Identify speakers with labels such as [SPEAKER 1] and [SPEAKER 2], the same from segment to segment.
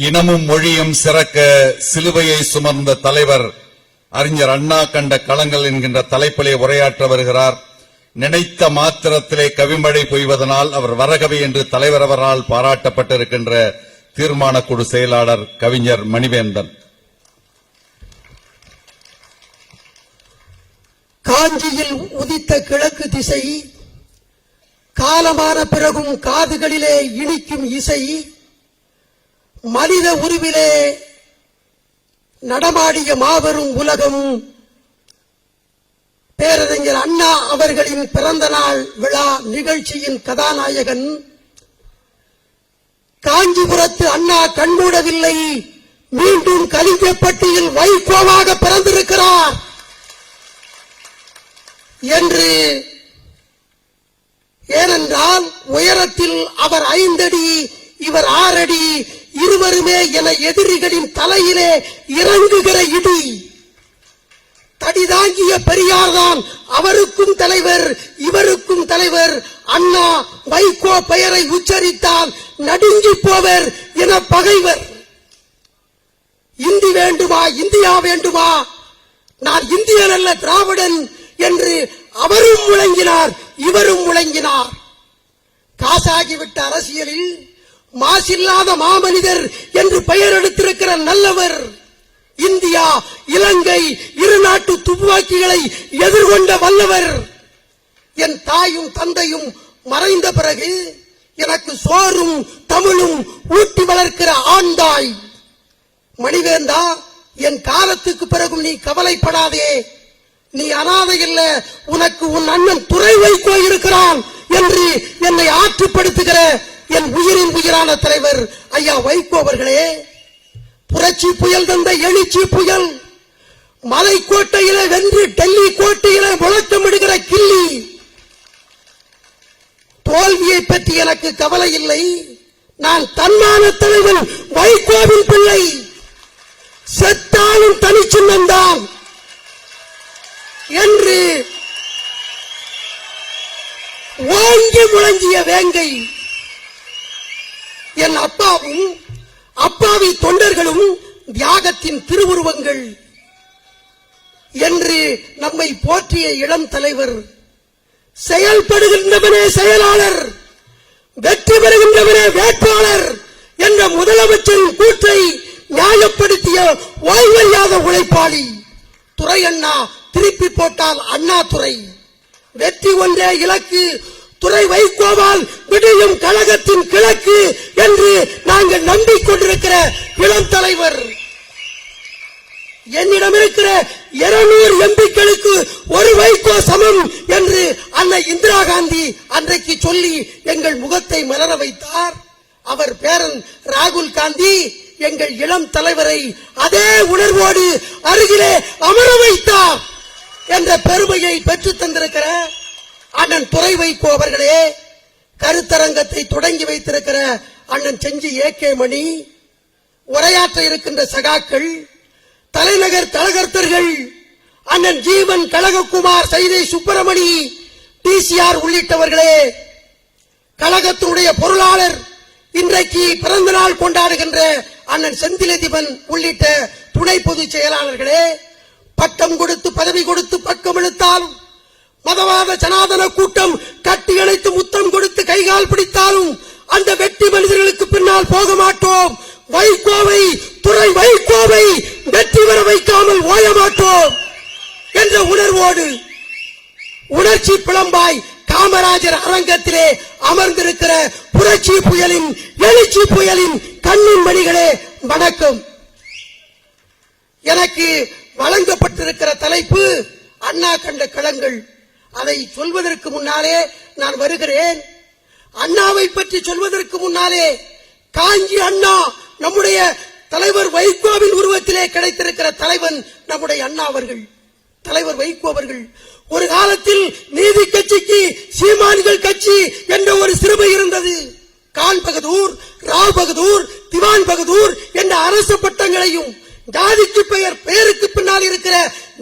[SPEAKER 1] இனமும் மொழியும் சிறக்க சிலுவையை சுமந்த தலைவர் அறிஞர் அண்ணா கண்ட களங்கள் என்கின்ற தலைப்பிலே உரையாற்ற வருகிறார். நினைத்த மாத்திரத்திலே கவிமழை பொய்வதனால் அவர் வரகவி என்று தலைவர் அவரால் பாராட்டப்பட்டிருக்கின்ற தீர்மான குழு செயலாளர் கவிஞர் மணிவேந்தன்.
[SPEAKER 2] காஞ்சியில் உதித்த கிழக்கு திசை, காலமான பிறகும் காதுகளிலே இனிக்கும் இசை, மனித உருவிலே நடமாடிய மாபெரும் உலகம், பேரறிஞர் அண்ணா அவர்களின் பிறந்த நாள் விழா நிகழ்ச்சியின் கதாநாயகன். காஞ்சிபுரத்து அண்ணா கண்மூடவில்லை, மீண்டும் கலிங்கப்பட்டியில் வைகோவாக பிறந்திருக்கிறார் என்று. ஏனென்றால் உயரத்தில் அவர் 5 அடி, இவர் 6 அடி, இருவருமே என எதிரிகளின் தலையிலே இறங்குகிற இடி. தடிதாங்கிய பெரியார் தான் அவருக்கும் தலைவர், இவருக்கும் தலைவர். அண்ணா வைகோ பெயரை உச்சரித்தால் நடுங்கி போவர் என பகைவர். இந்தி வேண்டுமா, இந்தியா வேண்டுமா, நான் இந்தியன் அல்ல திராவிடன் என்று அவரும் முழங்கினார், இவரும் முழங்கினார். காசாகிவிட்ட அரசியலில் மாசில்லாத மாமனிதர் என்று பெயர் எடுத்திருக்கிற நல்லவர். இந்தியா, இலங்கை இரு நாட்டு துப்பாக்கிகளை எதிர்கொண்ட வல்லவர். என் தாயும் தந்தையும் மறைந்த பிறகு எனக்கு சோறும் தமிழும் ஊட்டி வளர்க்கிற ஆண்டாய். மணிவேந்தா, என் காலத்துக்கு பிறகும் நீ கவலைப்படாதே, நீ அனாதை இல்ல, உனக்கு உன் அண்ணன் துரை வைகோ இருக்கிறான் என்று என்னை ஆற்றுப்படுத்துகிற என் உயிரின் உயிரான தலைவர் ஐயா வைகோ அவர்களே. புரட்சி புயல் தந்த எழுச்சி புயல், மலைக்கோட்டையிலே வென்று டெல்லி கோட்டையிலே முழக்கமிடுகிற கிள்ளி. தோல்வியை பற்றி எனக்கு கவலை இல்லை, நான் தன்மான தலைவன் வைகோவின் பிள்ளை. செத்தாலும் தனிச்சின்னம்தான் என்று ஓங்கி முழங்கிய வேங்கை. என் அப்பாவும் அப்பாவி தொண்டர்களும் தியாகத்தின் திருவுருவங்கள் என்று நம்மை போற்றிய இளம் தலைவர். செயல்படுகின்றவனே செயலாளர், வெற்றி பெறுகின்றவனே வேட்பாளர் என்ற முதலமைச்சரின் கூற்றை நியாயப்படுத்திய ஓய்வறியாத உழைப்பாளி. துரை அண்ணா திருப்பி போட்டால் அண்ணா துரை, வெற்றி ஒன்றே இலக்கு, துரை வைகோவால் விடியும் கழகத்தின் கிழக்கு என்று நாங்கள் நம்பிக்கொண்டிருக்கிற இளம் தலைவர். என்னிடம் இருக்கிற 200 எம்பிக்களுக்கு ஒரு வைகோ சமம் என்று அன்னை இந்திரா காந்தி அன்றைக்கு சொல்லி எங்கள் முகத்தை மலர வைத்தார். அவர் பேரன் ராகுல் காந்தி எங்கள் இளம் தலைவரை அதே உணர்வோடு அருகிலே அமர வைத்தார் என்ற பெருமையை பெற்று தந்திருக்கிற அண்ணன் துரை வைகோ அவர்களே. கருத்தரங்கத்தை தொடங்கி வைத்திருக்கிற அண்ணன் செஞ்சி AK மணி, உரையாற்ற இருக்கின்ற சகாக்கள், தலைநகர் கழகர்த்தர்கள், அண்ணன் ஜீவன் கழகக்குமார், சைதை சுப்பிரமணி, TCR உள்ளிட்டவர்களே, கழகத்தினுடைய பொருளாளர், இன்றைக்கு பிறந்த நாள் கொண்டாடுகின்ற அண்ணன் செந்திலதிபன் உள்ளிட்ட துணை பொதுச் செயலாளர்களே, பட்டம் கொடுத்து பதவி கொடுத்து பக்கம் இழுத்தாலும், மதவாத ஜனாதன கூட்டம் கட்டி அணைத்து முத்தம் கொடுத்து கைகால் பிடித்தாலும் அந்த வெற்றி மனிதர்களுக்கு பின்னால் போக மாட்டோம். வைகோவை, துரை வைகோவை வெற்றி பெற வைக்காமல் ஓய மாட்டோம் என்ற உணர்வோடு உணர்ச்சி பிளம்பாய் காமராஜர் அரங்கத்திலே அமர்ந்திருக்கிற புரட்சி புயலின் எழுச்சி புயலின் கண்ணின் மணிகளே வணக்கம். எனக்கு வழங்கப்பட்டிருக்கிற தலைப்பு அண்ணா கண்ட களங்கள். அதை சொல்வதற்கு முன்னாலே நான் வருகிறேன். அண்ணாவை பற்றி சொல்வதற்கு முன்னாலே காஞ்சி அண்ணா நம்முடைய தலைவர் வைகோவின் உருவத்திலே கிடைத்திருக்கிற தலைவன் நம்முடைய அண்ணா அவர்கள், தலைவர் வைகோ அவர்கள். ஒரு காலத்தில் நீதி கட்சிக்கு சீமான்கள் கட்சி என்ற ஒரு சிறுமை இருந்தது. கான் பகதூர், ராவ் பகதூர், திவான் பகதூர் என்ற அரசு பட்டங்களையும் ஜாதிக்கு பெயருக்கு பின்னால் இருக்கிற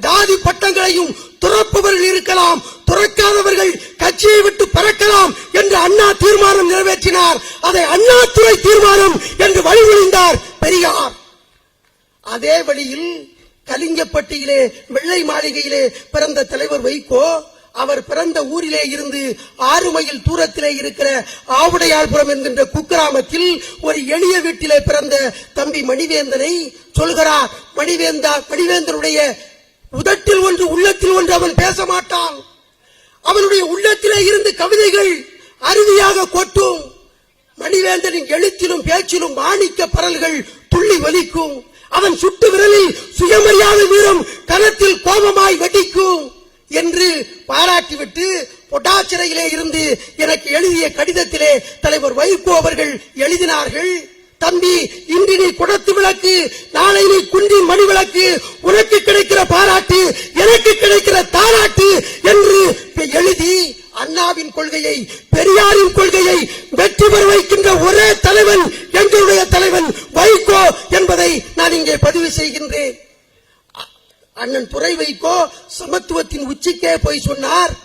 [SPEAKER 2] ஜாதி பட்டங்களையும் துறப்பவர்கள் இருக்கலாம், துறக்காதவர்கள் கட்சியை விட்டு பறக்கலாம் என்று அண்ணா தீர்மானம் நிறைவேற்றினார். அதை அண்ணா துறை தீர்மானம் என்று வழிமொழிந்தார் பெரியார். அதே வழியில் கலிங்கப்பட்டியிலே வெள்ளை மாளிகையிலே பிறந்த தலைவர் வைகோ அவர் பிறந்த ஊரிலே இருந்து 6 மைல் தூரத்திலே இருக்கிற ஆவுடையாள்புரம் என்கின்ற குக்கிராமத்தில் ஒரு எளிய வீட்டிலே பிறந்த தம்பி மணிவேந்தனை சொல்கிறார். மணிவேந்தனுடைய உதட்டில் ஒன்று உள்ளத்தில் ஒன்று அவன் பேச மாட்டான். அவனுடைய உள்ளத்திலே இருந்து கவிதைகள் அருவியாக கொட்டும். மணிவேந்தனின் எழுத்திலும் பேச்சிலும் மாணிக்க பரல்கள் துள்ளி வலிக்கும். அவன் சுட்டு விரலில் சுயமரியாதை வீரம் கரத்தில் கோபமாய் வெடிக்கும் என்று பாராட்டிவிட்டு பொட்டாச்சிறையிலே இருந்து எனக்கு எழுதிய கடிதத்திலே தலைவர் வைகோ அவர்கள் எழுதினார்கள். தம்பி, இன்று நீ குடத்து விளக்கு, நாளை நீ குன்றின் மணி விளக்கு, உனக்கு கிடைக்கிற பாராட்டு எனக்கு கிடைக்கிற தாராட்டு என்று எழுதி அண்ணாவின் கொள்கையை, பெரியாரின் கொள்கையை வெற்றி பெற வைக்கின்ற ஒரே தலைவன் எங்களுடைய தலைவன் வைகோ என்பதை நான் இங்கே பதிவு செய்கின்றேன். அண்ணன் துரை வைகோ சமத்துவத்தின் உச்சிக்கே போய் சொன்னார்.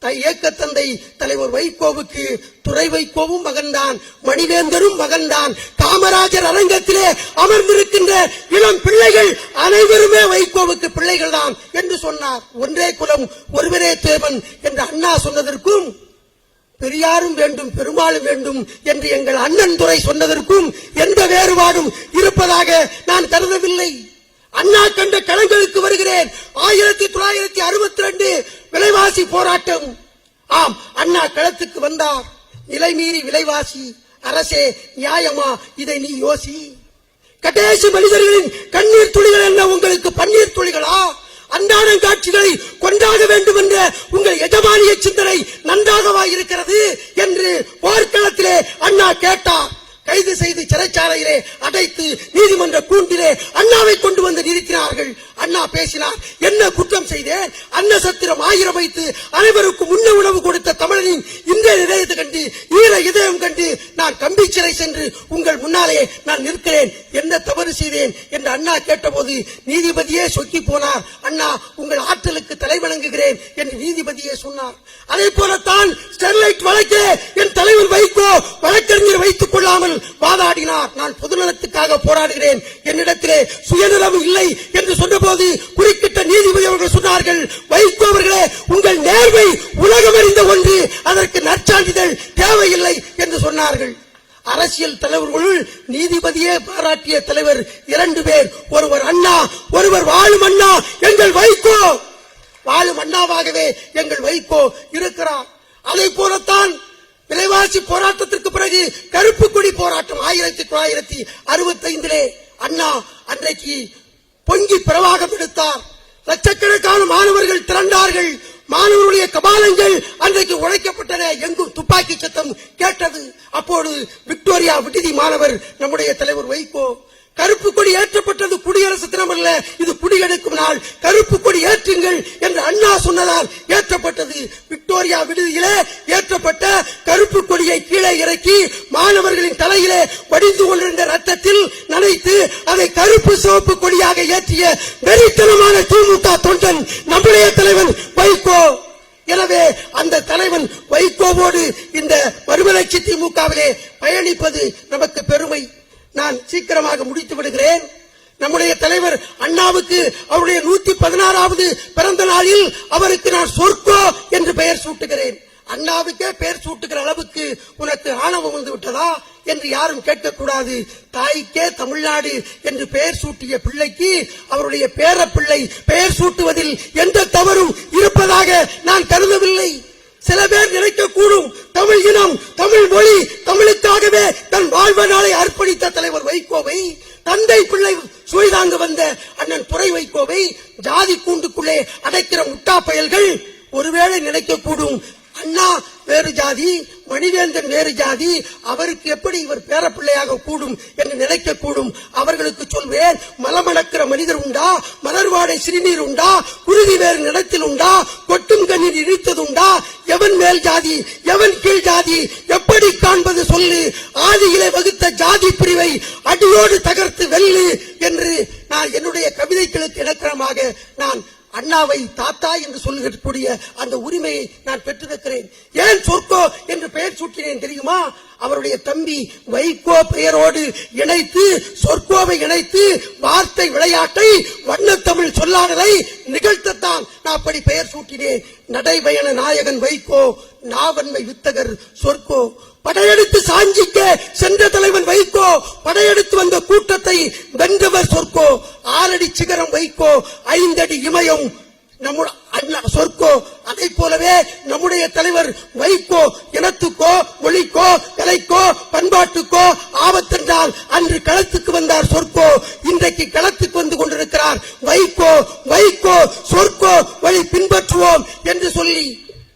[SPEAKER 2] இயக்க தந்தை தலைவர் வைகோவுக்கு துரை வைகோவும் மகன்தான், மணிவேந்தரும் மகன்தான். காமராஜர் அரங்கத்திலே அமர்ந்திருக்கின்ற இளம் பிள்ளைகள் அனைவருமே வைகோவுக்கு பிள்ளைகள் தான் என்று சொன்னார். ஒன்றே குலம் ஒருவரே தேவன் என்று அண்ணா சொன்னதற்கும், பெரியாரும் வேண்டும் பெருமாளும் வேண்டும் என்று எங்கள் அண்ணன் துரை சொன்னதற்கும் எந்த வேறுபாடும் இருப்பதாக நான் கருதவில்லை. அண்ணா கண்ட களங்களுக்கு வருகிறேன். 1962 விலைவாசி போராட்டம். ஆம், அண்ணா களத்துக்கு வந்தார். நிலைமீறி விலைவாசி, அரசே நியாயமா? இதை நீ யோசி. கடைசி மனிதர்களின் கண்ணீர் துளிகள் என்ன உங்களுக்கு பன்னீர் துளிகளா? அன்றாட காட்சிகளை கொண்டாட வேண்டும் என்ற உங்கள் எஜமானிய சிந்தனை நன்றாகவா இருக்கிறது என்று போர்க்களத்திலே அண்ணா கேட்டார். கைது செய்து சிறைச்சாலையிலே அடைத்து நீதிமன்ற கூண்டிலே அண்ணாவை கொண்டு வந்து நிறுத்தினார்கள். அண்ணா பேசினார். என்ன குற்றம் செய்தேன்? அன்ன சத்திரம் 1000 வைத்து அனைவருக்கும் உண்ண உணவு கொடுத்த தமிழனின் இந்த இதயத்தை கண்டு, ஈர இதயம் கண்டு நான் கம்பி சிறை சென்று உங்கள் முன்னாலே நான் நிற்கிறேன். என்ன தவறு செய்தேன் என்று அண்ணா கேட்டபோது நீதிபதியே சொக்கி போனார். அண்ணா, உங்கள் ஆற்றலுக்கு தலை வணங்குகிறேன் என்று நீதிபதியே சொன்னார். அதே போலத்தான் ஸ்டெர்லைட் வழக்கே என் தலைவர் வைகோ வழக்கறிஞர் வைத்துக் கொள்ளாமல் வாதாடினார். நான் பொதுநலத்துக்காக போராடுகிறேன், என்னிடத்திலே சுயநலம் இல்லை என்று சொன்னபோது குறுக்கிட்ட நீதிபதி அவர்கள் சொன்னார்கள், வைகோ அவர்களே, உங்கள் நேர்மை உலகம் அறிந்த ஒன்று, அதற்கு நற்சான்றிதழ் தேவையில்லை என்று சொன்னார்கள். அரசியல் தலைவர்களுள் நீதிபதியே பாராட்டிய தலைவர் 2 பேர். ஒருவர் அண்ணா, ஒருவர் வாழும் அண்ணா. எங்கள் வைகோ வாழும் அண்ணாவாகவே எங்கள் வைகோ இருக்கிறார். அதை போலத்தான் விலைவாசி போராட்டத்திற்கு பிறகு கருப்பு கொடி போராட்டம் 1965 அண்ணா அன்றைக்கு பொங்கி பிரவாகம் எடுத்தார். லட்சக்கணக்கான மாணவர்கள் திரண்டார்கள். மாணவர்களுடைய கபாலங்கள் அன்றைக்கு உழைக்கப்பட்டன. எங்கும் துப்பாக்கி சத்தம் கேட்டது. அப்போது விக்டோரியா விடுதி மாணவர் நம்முடைய தலைவர் வைகோ. கருப்பு கொடி ஏற்றப்பட்டது குடியரசு தினமல்ல, இது குடியெடுக்கும் நாள், கருப்பு கொடி ஏற்றுங்கள் என்று அண்ணா சொன்னதால் ஏற்றப்பட்டது. விக்டோரியா விடுதியிலே ஏற்றப்பட்ட கருப்பு கொடியை கீழே இறக்கி மாணவர்களின் தலையிலே வடிந்து கொண்டிருந்த ரத்தத்தில் நனைத்து அதை கருப்பு சிவப்பு கொடியாக ஏற்றிய வெறித்தனமான திமுக தொண்டன் நம்முடைய தலைவன் வைகோ. எனவே அந்த தலைவன் வைகோவோடு இந்த மறுமலர்ச்சி திமுகவிலே பயணிப்பது நமக்கு பெருமை. நான் சீக்கிரமாக முடித்து விடுகிறேன். நம்முடைய தலைவர் அண்ணாவுக்கு அவருடைய 116வது பிறந்த நாளில் அவருக்கு நான் சொர்க்கோ என்று பெயர் சூட்டுகிறேன். அண்ணாவுக்கே பெயர் சூட்டுகிற அளவுக்கு உனக்கு ஆணவம் வந்து விட்டதா என்று யாரும் கேட்கக்கூடாது. தாய்க்கே தமிழ்நாடு என்று பெயர் சூட்டிய பிள்ளைக்கு அவருடைய பேர பிள்ளை பெயர் சூட்டுவதில் எந்த தவறும் இருப்பதாக நான் கருதவில்லை. சில பேர் நினைக்கக்கூடும், தமிழ் இனம், தமிழ் மொழி, தமிழுக்காகவே தன் வாழ்வனாலை அர்ப்பணித்த தலைவர் வைகோவை, தந்தை பிள்ளை சுயதாங்க வந்த அண்ணன் துரை வைகோவை ஜாதி கூண்டுக்குள்ளே அடைக்கிற முட்டா பயல்கள் ஒருவேளை நினைக்கக்கூடும், அண்ணா வேறு ஜாதி, மணிவேந்தன் வேறு ஜாதி, அவருக்கு எப்படி இவர் பேரப்பிள்ளையாக கூடும் என்று நினைக்கக்கூடும். அவர்களுக்கு சொல்வேன், மலமணக்கிற மனிதர் உண்டா? மலர்வாடை சிறுநீர் உண்டா? குருதி வேறு நிலத்தில் உண்டா? கொட்டும் கண்ணீர் இழித்தது உண்டா? எவன் மேல் ஜாதி, எவன் கீழ் ஜாதி, எப்படி காண்பது சொல்லு? ஆதியிலே வகுத்த ஜாதி பிரிவை அடியோடு தகர்த்து வெல்லு என்று நான் என்னுடைய கவிதைகளுக்கு இலக்கணமாக நான் அண்ணாவை தாத்தா என்று சொல்லக்கூடிய அந்த உரிமையை நான் பெற்றிருக்கிறேன். ஏன் சொர்க்கோ என்று பெயர் சூட்டினேன் தெரியுமா? அவருடைய தம்பி வைகோ பெயரோடு இணைத்து சொர்க்கோவை இணைத்து வார்த்தை விளையாட்டை வண்ணத்தமிழ் சொல்லாடலை நிகழ்த்தத்தான் நான் அப்படி பெயர் சூட்டினேன். நடைபயண நாயகன் வைகோ, நாவன்மை வித்தகர் சொர்க்கோ. படையெடுத்து சாஞ்சிக்க சென்ற தலைவன் வைகோ, படையெடுத்து வந்த கூட்டத்தை வென்றவர் சொர்க்கோ. 6 அடி சிகரம் வைகோ, 5 அடி இமயம் நம்முடைய சொர்க்கோ. அதை போலவே நம்முடைய தலைவர் வைகோ இனத்துக்கோ மொழிக்கோ கலைக்கோ பண்பாட்டுக்கோ ஆபத்தென்றால் அன்று களத்துக்கு வந்தார் சொர்க்கோ. இன்றைக்கு களத்துக்கு வந்து கொண்டிருக்கிறார் வைகோ. வைகோ சொர்க்கோ வழி பின்பற்றுவோம் என்று சொல்லி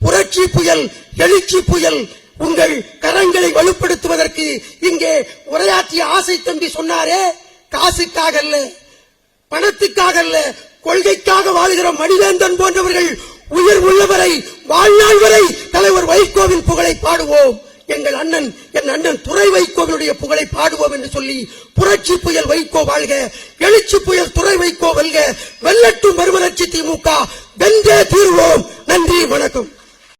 [SPEAKER 2] புரட்சி புயல், எழுச்சி புயல் உங்கள் கரங்களை வலுப்படுத்துவதற்கு இங்கே உரையாற்றிய ஆசை தம்பி சொன்னாரே, காசுக்காக அல்ல, பணத்துக்காக அல்ல, கொள்கைக்காக வாழ்கிற மணிவேந்தன் போன்றவர்கள் உயிர் உள்ளவரை வாழ்நாள் வரை தலைவர் வைகோவின் புகழை பாடுவோம். எங்கள் அண்ணன், என் அண்ணன் துரை வைகோவினுடைய புகழை பாடுவோம் என்று சொல்லி புரட்சி புயல் வைகோ வாழ்க, எழுச்சி புயல் துரை வைகோ வெல்க, வெல்லட்டும் மறுமலர்ச்சி திமுக, வென்றே தீர்வோம். நன்றி, வணக்கம்.